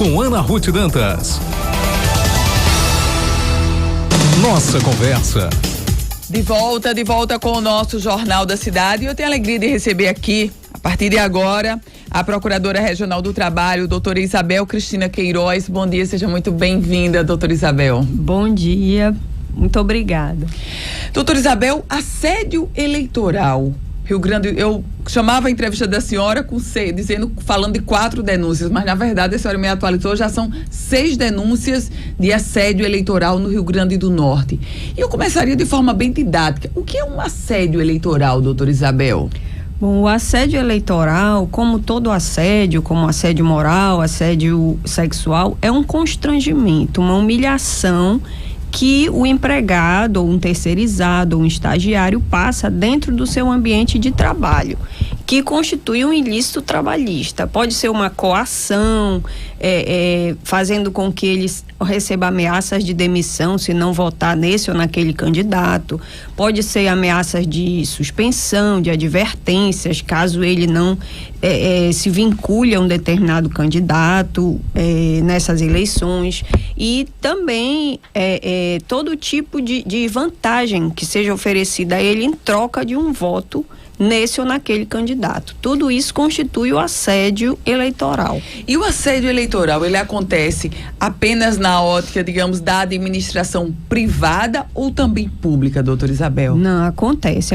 com Ana Ruth Dantas. Nossa Conversa. De volta com o nosso Jornal da Cidade. E eu tenho a alegria de receber aqui, a partir de agora, a Procuradora Regional do Trabalho, doutora Isabel Cristina Queiroz. Bom dia, seja muito bem-vinda, doutora Isabel. Bom dia, muito obrigada. Doutora Isabel, assédio eleitoral. Rio Grande, eu chamava a entrevista da senhora falando de 4 denúncias, mas na verdade a senhora me atualizou, já são 6 denúncias de assédio eleitoral no Rio Grande do Norte. E eu começaria de forma bem didática. O que é um assédio eleitoral, doutora Isabel? Bom, o assédio eleitoral, como todo assédio, como assédio moral, assédio sexual, é um constrangimento, uma humilhação que o empregado, ou um terceirizado, ou um estagiário passa dentro do seu ambiente de trabalho, que constitui um ilícito trabalhista. Pode ser uma coação, fazendo com que ele receba ameaças de demissão se não votar nesse ou naquele candidato. Pode ser ameaças de suspensão, de advertências, caso ele não se vincule a um determinado candidato nessas eleições. E também todo tipo de vantagem que seja oferecida a ele em troca de um voto nesse ou naquele candidato. Tudo isso constitui o assédio eleitoral. E o assédio eleitoral, ele acontece apenas na ótica, digamos, da administração privada ou também pública, doutora Isabel? Não, acontece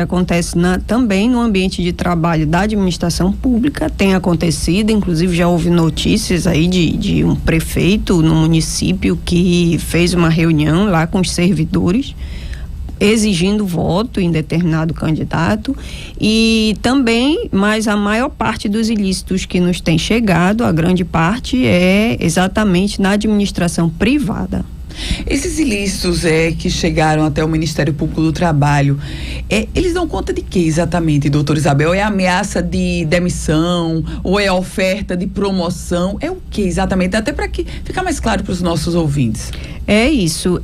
também no ambiente de trabalho da administração pública, tem acontecido, inclusive já houve notícias aí de um prefeito no município que fez uma reunião lá com os servidores, exigindo voto em determinado candidato. E também, mas a maior parte dos ilícitos que nos tem chegado, a grande parte, é exatamente na administração privada. Esses ilícitos que chegaram até o Ministério Público do Trabalho, eles dão conta de quê exatamente, doutora Isabel? É ameaça de demissão ou é oferta de promoção? É o que exatamente? Até para que ficar mais claro para os nossos ouvintes. É isso,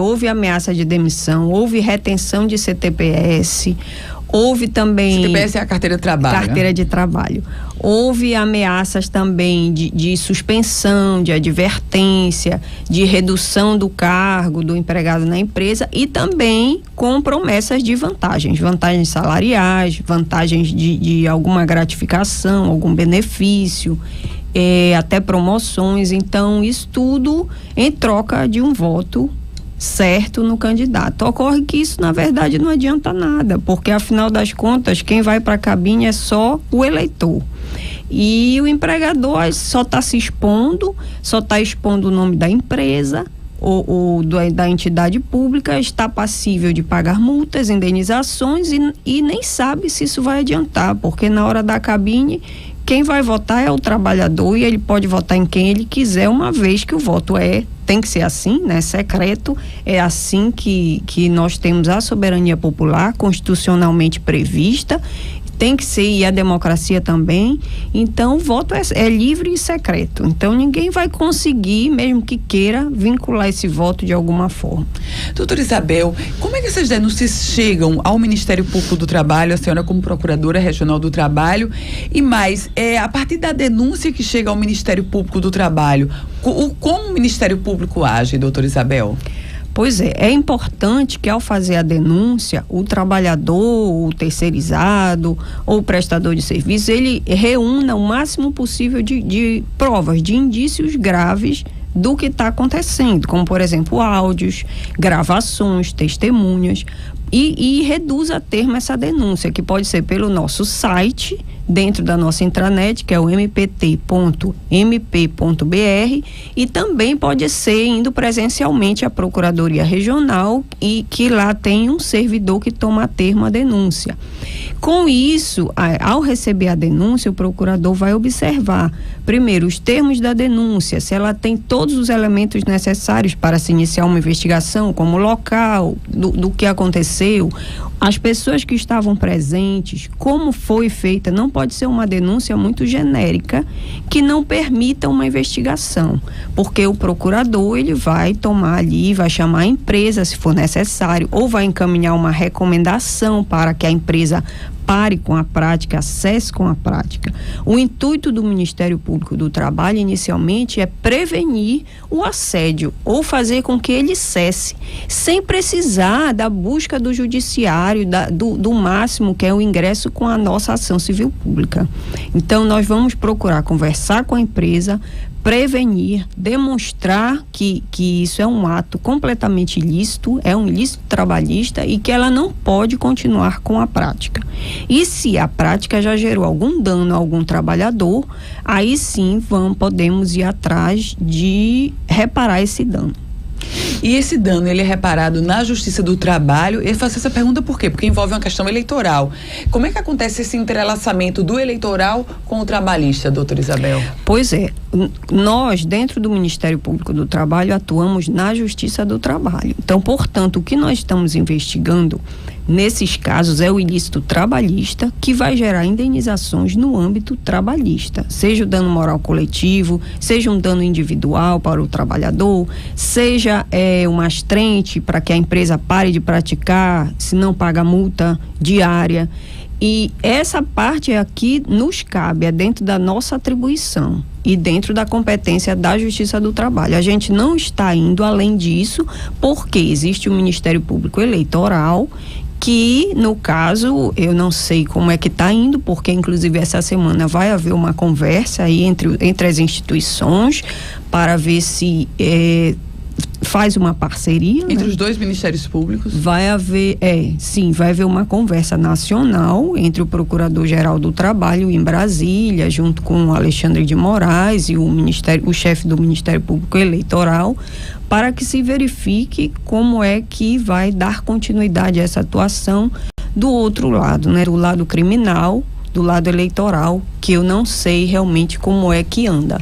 houve ameaça de demissão, houve retenção de CTPS, houve também... CTPS é a carteira de trabalho. Carteira de trabalho. Houve ameaças também de suspensão, de advertência, de redução do cargo do empregado na empresa e também com promessas de vantagens salariais, vantagens de alguma gratificação, algum benefício, até promoções. Então, isso tudo em troca de um voto certo no candidato. Ocorre que isso, na verdade, não adianta nada, porque, afinal das contas, quem vai para a cabine é só o eleitor. E o empregador só está expondo o nome da empresa ou da entidade pública, está passível de pagar multas, indenizações e nem sabe se isso vai adiantar, porque na hora da cabine quem vai votar é o trabalhador e ele pode votar em quem ele quiser, uma vez que o voto tem que ser assim, né? Secreto. É assim que nós temos a soberania popular constitucionalmente prevista. Tem que ser, e a democracia também. Então, o voto é livre e secreto. Então, ninguém vai conseguir, mesmo que queira, vincular esse voto de alguma forma. Doutora Isabel, como é que essas denúncias chegam ao Ministério Público do Trabalho, a senhora como Procuradora Regional do Trabalho? E mais, a partir da denúncia que chega ao Ministério Público do Trabalho, como o Ministério Público age, doutora Isabel? Pois é importante que, ao fazer a denúncia, o trabalhador, o terceirizado ou o prestador de serviço, ele reúna o máximo possível de provas, de indícios graves do que está acontecendo, como, por exemplo, áudios, gravações, testemunhas, e reduz a termo essa denúncia, que pode ser pelo nosso site, dentro da nossa intranet, que é o mpt.mp.br, e também pode ser indo presencialmente à Procuradoria Regional, e que lá tem um servidor que toma a termo a denúncia. Com isso, ao receber a denúncia, o procurador vai observar, primeiro, os termos da denúncia, se ela tem todos os elementos necessários para se iniciar uma investigação, como o local, do que aconteceu, as pessoas que estavam presentes, como foi feita. Não pode ser uma denúncia muito genérica que não permita uma investigação, porque o procurador, ele vai tomar ali, vai chamar a empresa se for necessário, ou vai encaminhar uma recomendação para que a empresa pare com a prática, cesse com a prática. O intuito do Ministério Público do Trabalho, inicialmente, é prevenir o assédio ou fazer com que ele cesse, sem precisar da busca do judiciário, do máximo, que é o ingresso com a nossa ação civil pública. Então, nós vamos procurar conversar com a empresa, prevenir, demonstrar que isso é um ato completamente ilícito, é um ilícito trabalhista e que ela não pode continuar com a prática. E se a prática já gerou algum dano a algum trabalhador, aí sim podemos ir atrás de reparar esse dano. E esse dano, ele é reparado na Justiça do Trabalho? Eu faço essa pergunta por quê? Porque envolve uma questão eleitoral. Como é que acontece esse entrelaçamento do eleitoral com o trabalhista, doutora Isabel? Pois é, nós, dentro do Ministério Público do Trabalho, atuamos na Justiça do Trabalho. Então, portanto, o que nós estamos investigando nesses casos é o ilícito trabalhista, que vai gerar indenizações no âmbito trabalhista, seja o dano moral coletivo, seja um dano individual para o trabalhador, seja uma astrente para que a empresa pare de praticar, se não paga multa diária. E essa parte aqui nos cabe, é dentro da nossa atribuição e dentro da competência da Justiça do Trabalho. A gente não está indo além disso, porque existe o Ministério Público Eleitoral, que, no caso, eu não sei como é que está indo, porque, inclusive, essa semana vai haver uma conversa aí entre as instituições para ver se faz uma parceria entre os dois ministérios públicos. Vai haver uma conversa nacional entre o Procurador-Geral do Trabalho em Brasília, junto com o Alexandre de Moraes e o chefe do Ministério Público Eleitoral, para que se verifique como é que vai dar continuidade a essa atuação do outro lado, né? Do lado criminal, do lado eleitoral, que eu não sei realmente como é que anda.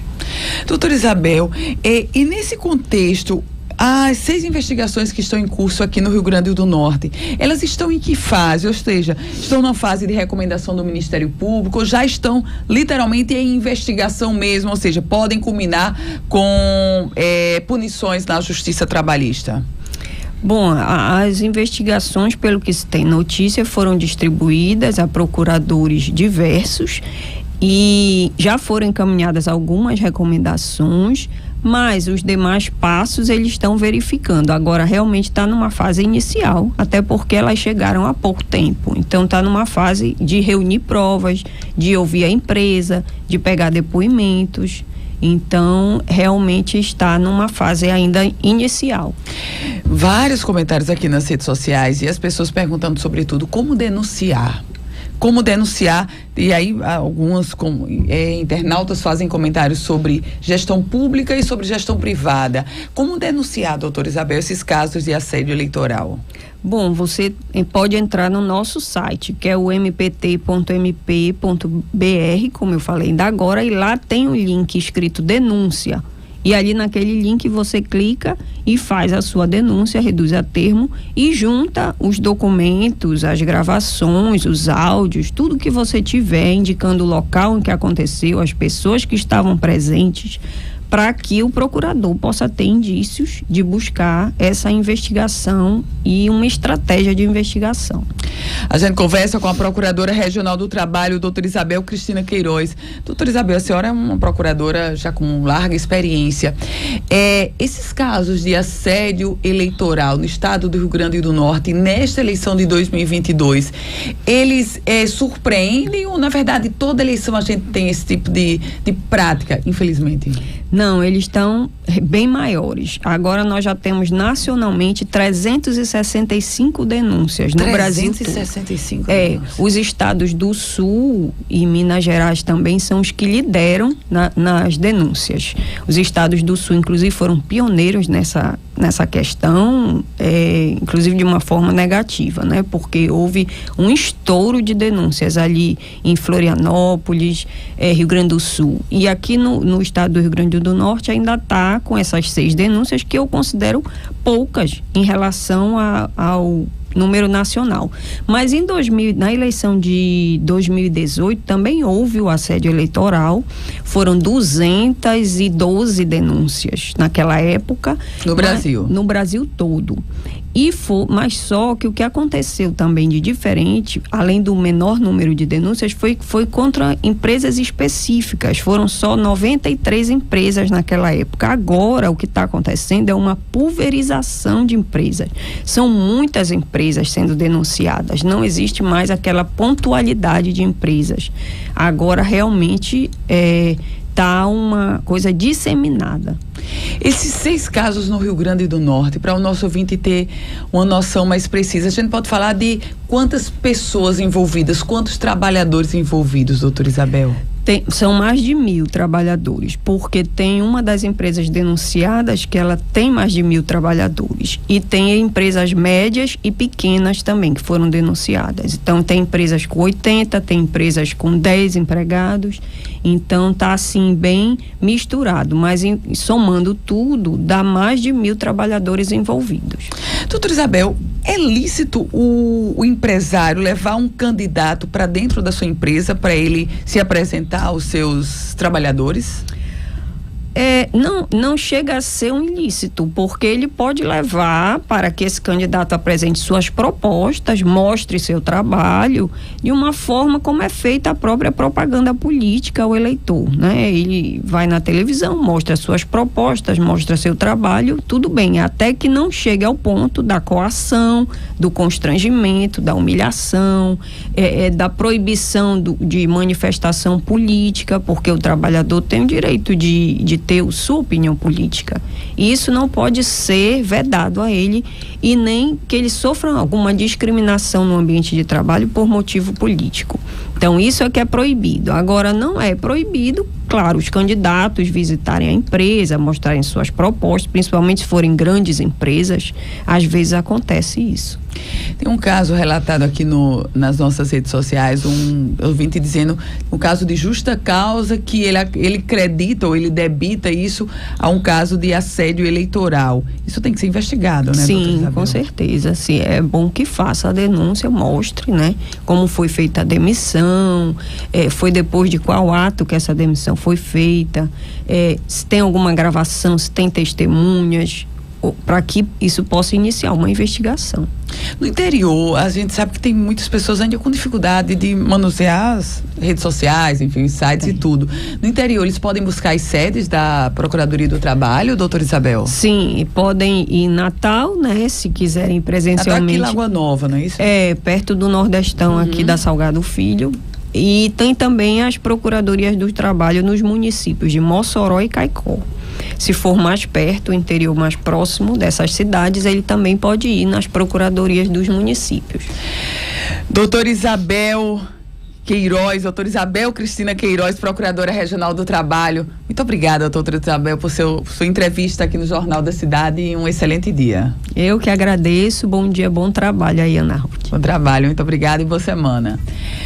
Doutora Isabel, e nesse contexto, as 6 investigações que estão em curso aqui no Rio Grande do Norte, elas estão em que fase? Ou seja, estão na fase de recomendação do Ministério Público, ou já estão literalmente em investigação mesmo, ou seja, podem culminar com punições na Justiça Trabalhista? Bom, as investigações, pelo que se tem notícia, foram distribuídas a procuradores diversos e já foram encaminhadas algumas recomendações, mas os demais passos eles estão verificando. Agora realmente está numa fase inicial, até porque elas chegaram há pouco tempo. Então está numa fase de reunir provas, de ouvir a empresa, de pegar depoimentos. Então realmente está numa fase ainda inicial. Vários comentários aqui nas redes sociais e as pessoas perguntando sobretudo como denunciar. Como denunciar, e aí alguns internautas fazem comentários sobre gestão pública e sobre gestão privada. Como denunciar, doutora Isabel, esses casos de assédio eleitoral? Bom, você pode entrar no nosso site, que é o mpt.mp.br, como eu falei ainda agora, e lá tem um link escrito denúncia. E ali naquele link você clica e faz a sua denúncia, reduz a termo e junta os documentos, as gravações, os áudios, tudo que você tiver indicando o local em que aconteceu, as pessoas que estavam presentes, para que o procurador possa ter indícios de buscar essa investigação e uma estratégia de investigação. A gente conversa com a Procuradora Regional do Trabalho, doutora Isabel Cristina Queiroz. Doutora Isabel, a senhora é uma procuradora já com larga experiência. Esses casos de assédio eleitoral no estado do Rio Grande do Norte, nesta eleição de 2022, eles surpreendem ou, na verdade, toda eleição a gente tem esse tipo de prática, infelizmente? Não, eles estão bem maiores. Agora nós já temos nacionalmente 365 denúncias no Brasil. 365 os estados do Sul e Minas Gerais também são os que lideram nas denúncias. Os estados do Sul, inclusive, foram pioneiros nessa questão, inclusive de uma forma negativa, né? Porque houve um estouro de denúncias ali em Florianópolis, Rio Grande do Sul. E aqui no estado do Rio Grande do Norte ainda está com essas 6 denúncias, que eu considero poucas em relação ao número nacional. Mas na eleição de 2018 também houve o assédio eleitoral, foram 212 denúncias naquela época. No Brasil? No Brasil todo. Mas só que o que aconteceu também de diferente, além do menor número de denúncias, foi contra empresas específicas. Foram só 93 empresas naquela época. Agora, o que está acontecendo é uma pulverização de empresas. São muitas empresas sendo denunciadas. Não existe mais aquela pontualidade de empresas. Agora, realmente, está uma coisa disseminada. Esses 6 casos no Rio Grande do Norte, para o nosso ouvinte ter uma noção mais precisa, a gente pode falar de quantas pessoas envolvidas, quantos trabalhadores envolvidos, doutora Isabel? São mais de 1.000 trabalhadores, porque tem uma das empresas denunciadas que ela tem mais de 1.000 trabalhadores, e tem empresas médias e pequenas também que foram denunciadas. Então tem empresas com 80, tem empresas com 10 empregados, então tá assim bem misturado, mas somando tudo dá mais de 1.000 trabalhadores envolvidos. Doutora Isabel, é lícito o empresário levar um candidato para dentro da sua empresa para ele se apresentar aos seus trabalhadores? Não chega a ser um ilícito, porque ele pode levar para que esse candidato apresente suas propostas, mostre seu trabalho de uma forma como é feita a própria propaganda política ao eleitor, né? Ele vai na televisão, mostra suas propostas, mostra seu trabalho, tudo bem, até que não chegue ao ponto da coação, do constrangimento, da humilhação, da proibição de manifestação política, porque o trabalhador tem o direito de ter sua opinião política. E isso não pode ser vedado a ele, e nem que ele sofra alguma discriminação no ambiente de trabalho por motivo político. Então, isso é que é proibido. Agora, não é proibido, claro, os candidatos visitarem a empresa, mostrarem suas propostas, principalmente se forem grandes empresas, às vezes acontece isso. Tem um caso relatado aqui nas nossas redes sociais, um ouvinte dizendo um caso de justa causa, que ele acredita ou ele debita isso a um caso de assédio eleitoral. Isso tem que ser investigado, né? Sim, com certeza. Sim, é bom que faça a denúncia, mostre, né, como foi feita a demissão, foi depois de qual ato que essa demissão foi feita, se tem alguma gravação, se tem testemunhas, para que isso possa iniciar uma investigação. No interior, a gente sabe que tem muitas pessoas ainda com dificuldade de manusear as redes sociais, enfim, sites e tudo. No interior, eles podem buscar as sedes da Procuradoria do Trabalho, doutora Isabel? Sim, podem ir em Natal, né, se quiserem presencialmente. Natal aqui em Lagoa Nova, não é isso? Perto do Nordestão, aqui da Salgado Filho. E tem também as Procuradorias do Trabalho nos municípios de Mossoró e Caicó. Se for mais perto, o interior mais próximo dessas cidades, ele também pode ir nas procuradorias dos municípios. Doutora Isabel Cristina Queiroz, Procuradora Regional do Trabalho. Muito obrigada, doutora Isabel, por sua entrevista aqui no Jornal da Cidade, e um excelente dia. Eu que agradeço. Bom dia, bom trabalho aí, Ana Ruth. Bom trabalho, muito obrigada e boa semana.